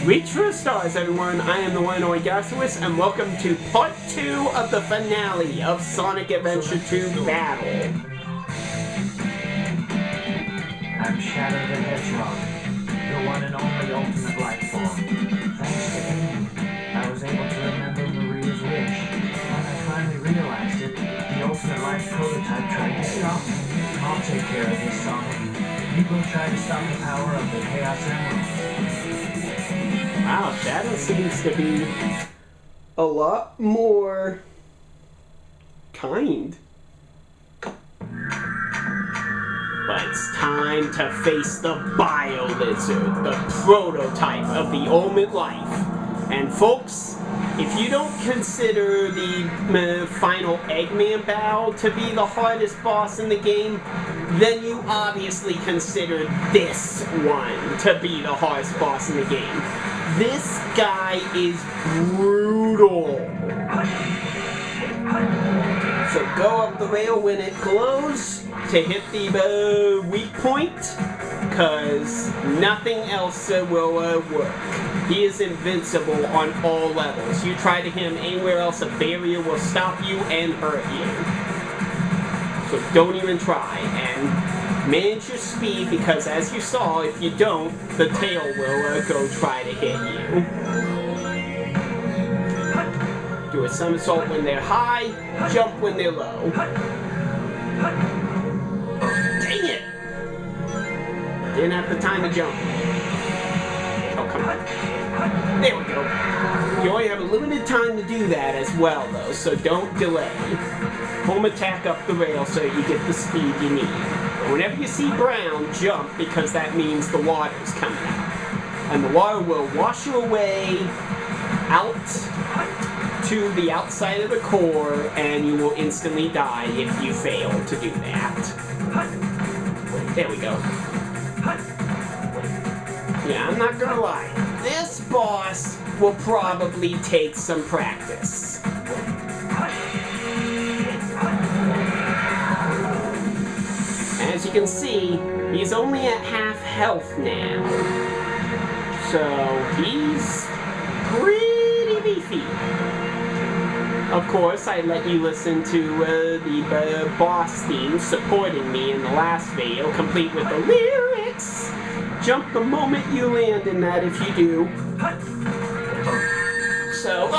Reach for the stars, everyone. I am the one and only Garcious, and welcome to part 2 of the finale of Sonic Adventure 2 Battle. I'm Shadow the Hedgehog, the one and only ultimate life form. Thanks to Amy, I was able to remember Maria's wish. When I finally realized it, the ultimate life prototype tried to stop me. I'll take care of this, Sonic. You go try to stop the power of the Chaos Emerald. Wow, Shadow seems to be a lot more kind. But it's time to face the Bio Lizard, the prototype of the ultimate life. And folks, if you don't consider the final Eggman battle to be the hardest boss in the game, then you obviously consider this one to be the hardest boss in the game. This guy is brutal. So go up the rail when it glows to hit the weak point, because nothing else will work. He is invincible on all levels. You try to hit him anywhere else, a barrier will stop you and hurt you. So don't even try, and manage your speed, because as you saw, if you don't, the tail will go try to hit you. Do a somersault when they're high, jump when they're low. Dang it! Didn't have the time to jump. Oh, come on. There we go. You only have a limited time to do that as well, though, so don't delay. Home attack up the rail so you get the speed you need. Whenever you see brown, jump, because that means the water's coming out. And the water will wash you away out to the outside of the core, and you will instantly die if you fail to do that. There we go. Yeah, I'm not gonna lie. This boss will probably take some practice. As you can see, he's only at half health now. So, he's pretty beefy. Of course, I let you listen to the boss theme supporting me in the last video, complete with the lyrics. Jump the moment you land in that if you do. So,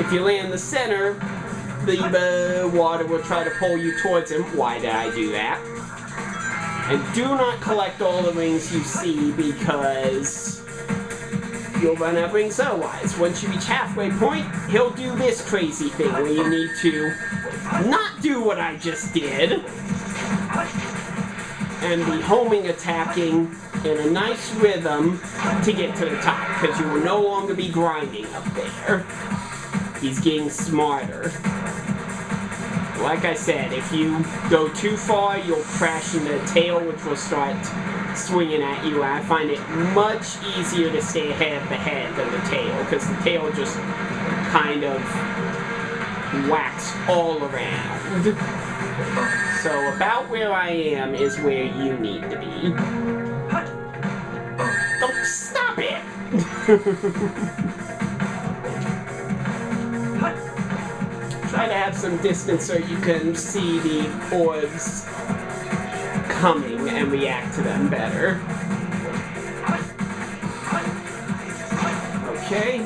if you land the center, the water will try to pull you towards him. Why did I do that? And do not collect all the rings you see, because you'll run out of rings otherwise. Once you reach halfway point, he'll do this crazy thing where you need to not do what I just did and be homing attacking in a nice rhythm to get to the top, because you will no longer be grinding up there. He's getting smarter. Like I said, if you go too far, you'll crash in the tail, which will start swinging at you. I find it much easier to stay ahead of the head than the tail, because the tail just kind of whacks all around. So about where I am is where you need to be. Don't stop it! Try to have some distance so you can see the orbs coming and react to them better. Okay,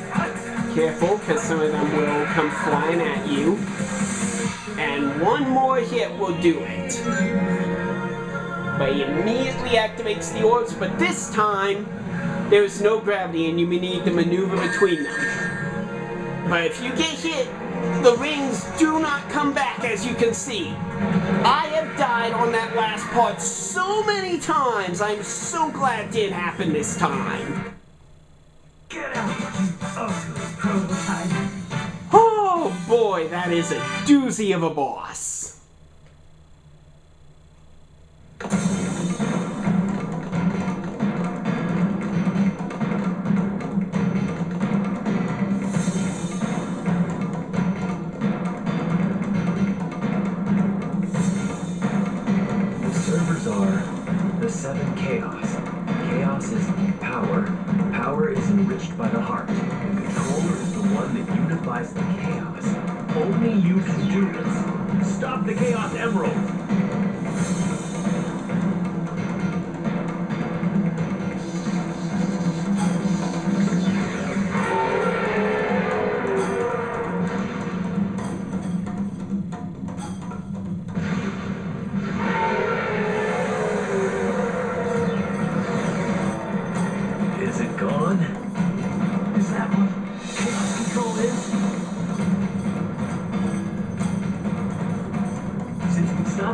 careful, because some of them will come flying at you. And one more hit will do it. But he immediately activates the orbs, but this time there is no gravity and you may need to maneuver between them. But if you get hit, the rings do not come back, as you can see. I have died on that last part so many times. I'm so glad it didn't happen this time. Get out, you ugly prototype. Oh boy, that is a doozy of a boss. The servers are the 7 Chaos. Chaos is power. Power is enriched by the heart. The controller is the one that unifies the chaos. Only you can do this. Stop the Chaos Emerald!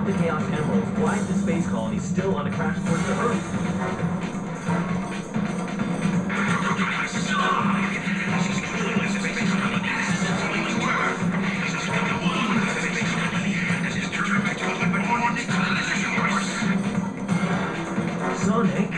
The Chaos Emeralds, why is the space colony still on a crash course to Earth? Sonic?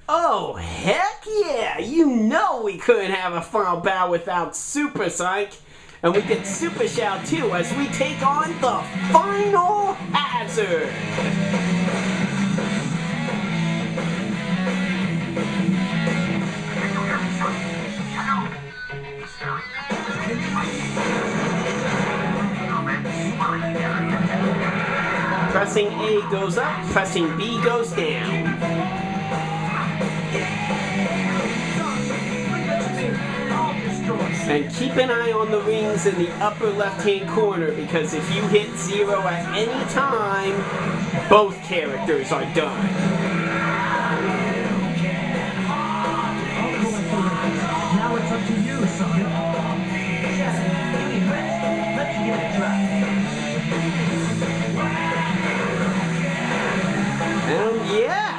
Oh, heck yeah! You know we couldn't have a final battle without Super Sonic. And we get Super Shout too as we take on the Final Hazard! Pressing A goes up, pressing B goes down. And keep an eye on the rings in the upper left-hand corner because if you hit 0 at any time, both characters are done. Now it's up to you, Sonic. Give me a rest. Let me give it a try. Yeah!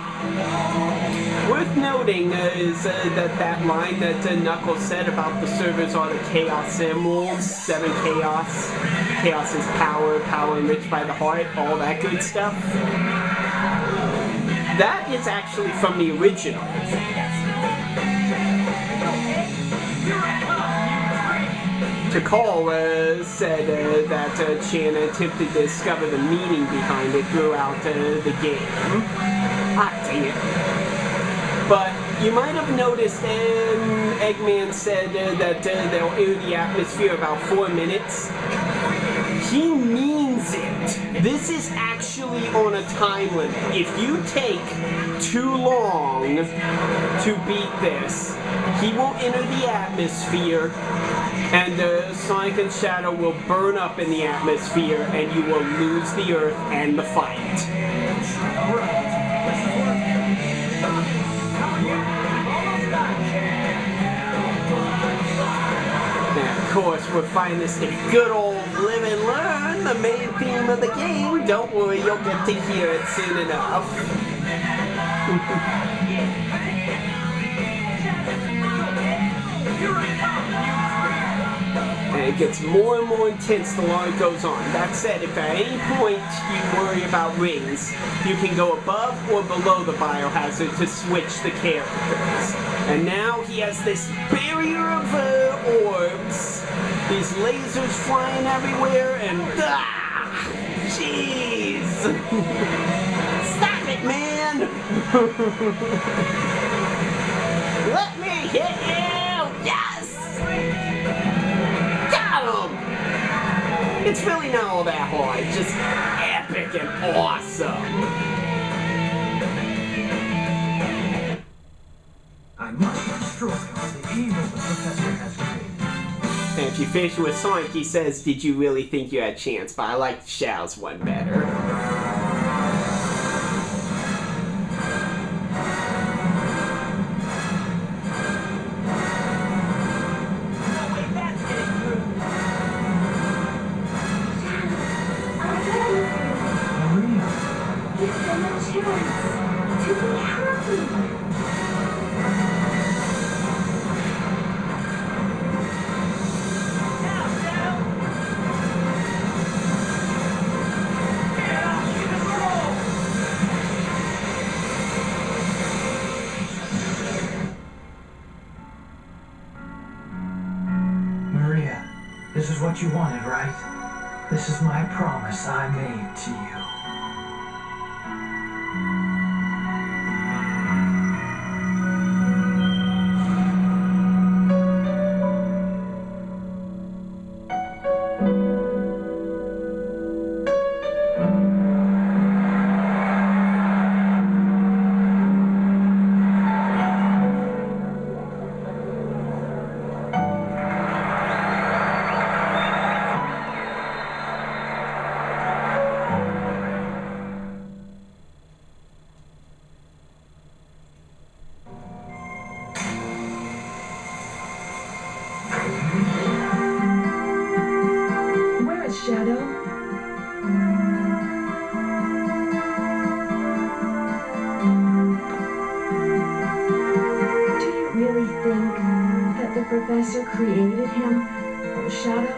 Worth noting is that line that Knuckles said about the servers are the Chaos Emeralds, 7 Chaos. Chaos is power, power enriched by the heart, all that good stuff. That is actually from the original. Tikal said that Chan attempted to discover the meaning behind it throughout the game. Ah, dang it. But you might have noticed Eggman said that they'll air the atmosphere about 4 minutes. He means it. This is actually on a time limit. If you take too long to beat this, he will enter the atmosphere and Sonic and Shadow will burn up in the atmosphere and you will lose the Earth and the fight. And of course, we're finding this to be good old live and learn, the main theme of the game. Don't worry, you'll get to hear it soon enough. And it gets more and more intense the longer it goes on. That said, if at any point you worry about rings, you can go above or below the biohazard to switch the characters. And now he has this barrier of orbs, these lasers flying everywhere, and jeez! Stop it, man! Let me hit you! Yes! Got him! It's really not all that hard, just epic and awesome. I must destroy all the evil the professor has created. And if you finish it with Sonic, he says, "Did you really think you had a chance?" But I like Shao's one better. This is what you wanted, right? This is my promise I made to you. Shadow? Do you really think that the professor created him, Shadow,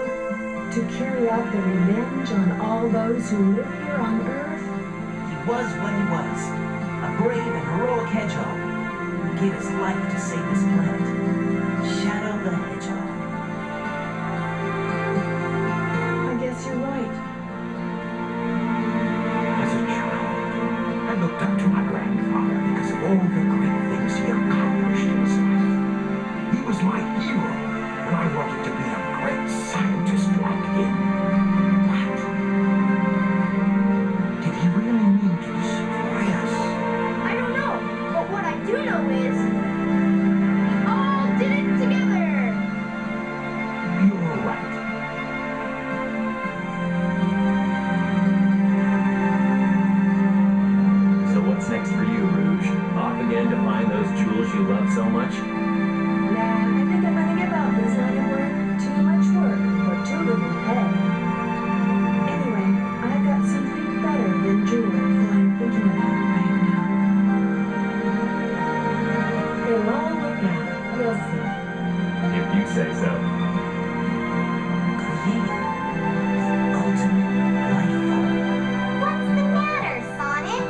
to carry out the revenge on all those who live here on Earth? He was what he was, a brave and heroic hedgehog who gave his life to save this planet. Shadow the Hedgehog. You're right. As a child, I looked up to my grandfather because of all the great things he accomplished in his life. He was my hero, and I wanted to be a great scientist like him. But did he really mean to destroy us? I don't know, but what I do know is we all did it together. You're right. What's next for you, Rouge? Off again to find those jewels you love so much? Nah, I think I'm gonna give up this line of work. Too much work for too little pay. Anyway, I've got something better than jewels I'm thinking about right now. It'll all work out. You'll see. If you say so. Creator. Ultimate life form. What's the matter, Sonic?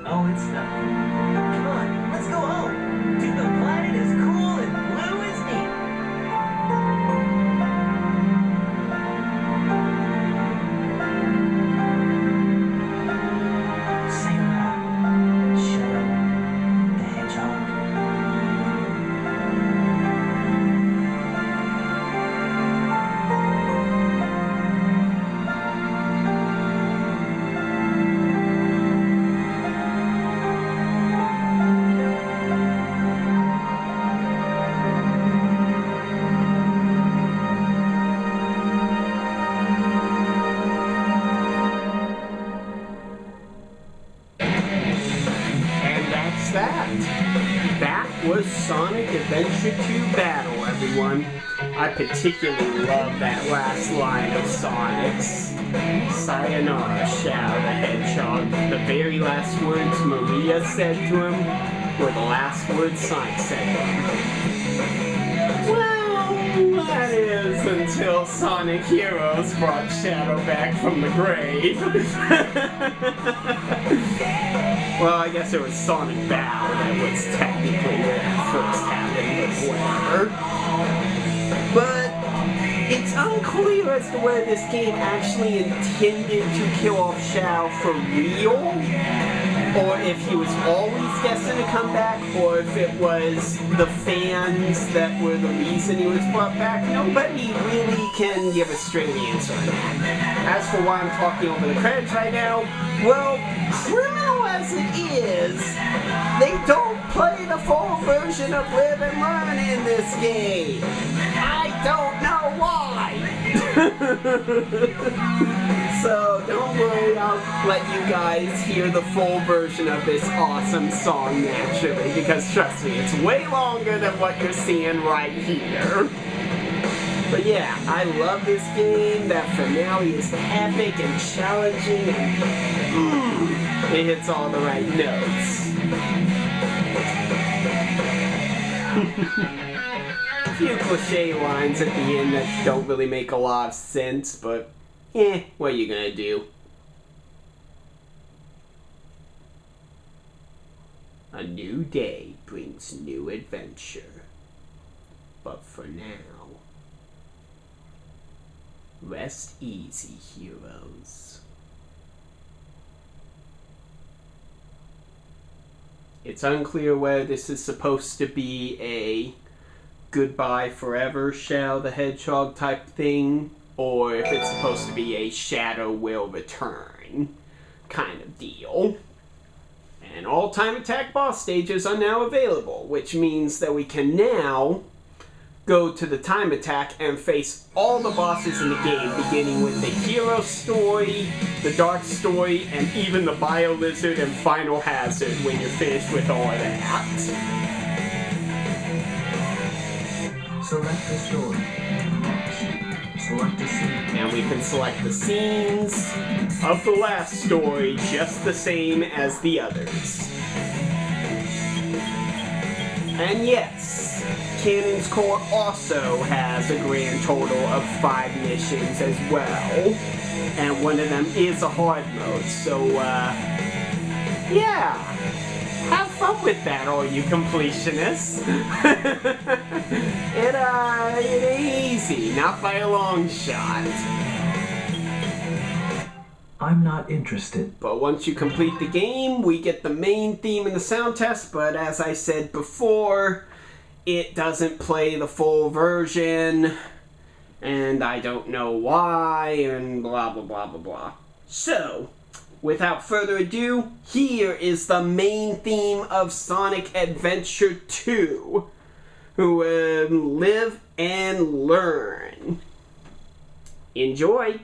Oh, it's nothing. Come on, let's go home. Dude, the planet is cool and blue as neat. Sayonara, Shadow the Hedgehog. That was Sonic Adventure 2 Battle, everyone. I particularly love that last line of Sonic's. Sayonara, Shao the Hedgehog. The very last words Maria said to him were the last words Sonic said to him. Well, that is until Sonic Heroes brought Shadow back from the grave. Well, I guess it was Sonic Battle that was technically where it first happened, but whatever. But it's unclear as to whether this game actually intended to kill off Shao for real, or if he was always destined to come back, or if it was the fans that were the reason he was brought back. Nobody really can give a straight answer on that. As for why I'm talking over the credits right now, well, criminal as it is, they don't play the full version of Live and Learn in this game. I don't know why. So don't worry, I'll let you guys hear the full version of this awesome song naturally, because trust me, it's way longer than what you're seeing right here. But yeah, I love this game. That finale is epic and challenging, and it hits all the right notes. A few cliche lines at the end that don't really make a lot of sense, but what are you gonna do? A new day brings new adventure. But for now, rest easy, heroes. It's unclear whether this is supposed to be a goodbye forever Shadow the Hedgehog type thing, or if it's supposed to be a Shadow will return kind of deal. And all time attack boss stages are now available, which means that we can now go to the time attack and face all the bosses in the game, beginning with the hero story, the dark story, and even the bio lizard and final hazard when you're finished with all of that. Select the story. Next, select a scene. And we can select the scenes of the last story just the same as the others. And yes, Cannon's Core also has a grand total of 5 missions as well. And one of them is a hard mode, so yeah. Have fun with that, all you completionists. It ain't easy, not by a long shot. I'm not interested. But once you complete the game, we get the main theme in the sound test, but as I said before, it doesn't play the full version, and I don't know why, and blah blah blah blah blah. So, without further ado, here is the main theme of Sonic Adventure 2, Live and Learn. Enjoy!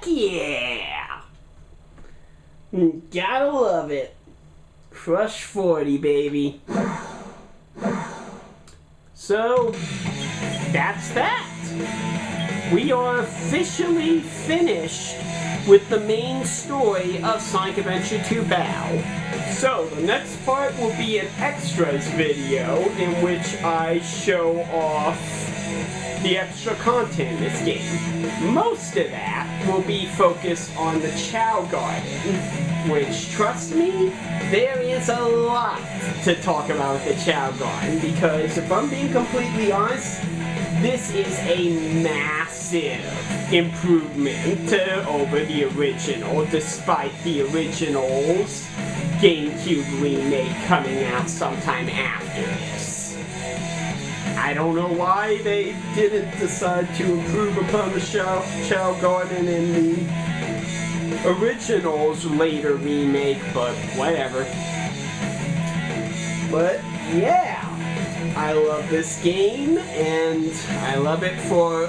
Heck yeah! Gotta love it. Crush 40, baby. So, that's that. We are officially finished with the main story of Sonic Adventure 2 Bow. So, the next part will be an extras video in which I show off the extra content in this game. Most of that will be focused on the Chow Garden, which, trust me, there is a lot to talk about with the Chow Garden, because if I'm being completely honest, this is a massive improvement over the original, despite the original's GameCube remake coming out sometime after this. I don't know why they didn't decide to improve upon the Chow Garden in the original's later remake, but whatever. But yeah, I love this game, and I love it for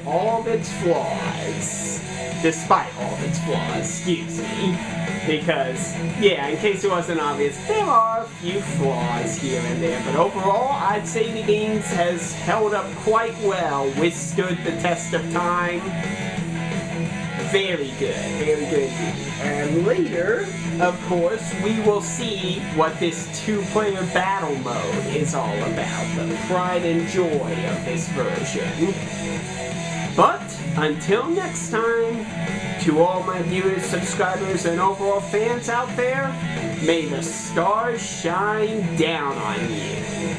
all of its flaws. Despite all of its flaws, excuse me. Because, yeah, in case it wasn't obvious, there are a few flaws here and there, but overall, I'd say the game has held up quite well, withstood the test of time. Very good indeed. And later, of course, we will see what this two-player battle mode is all about, the pride and joy of this version. But, until next time, to all my viewers, subscribers, and overall fans out there, may the stars shine down on you.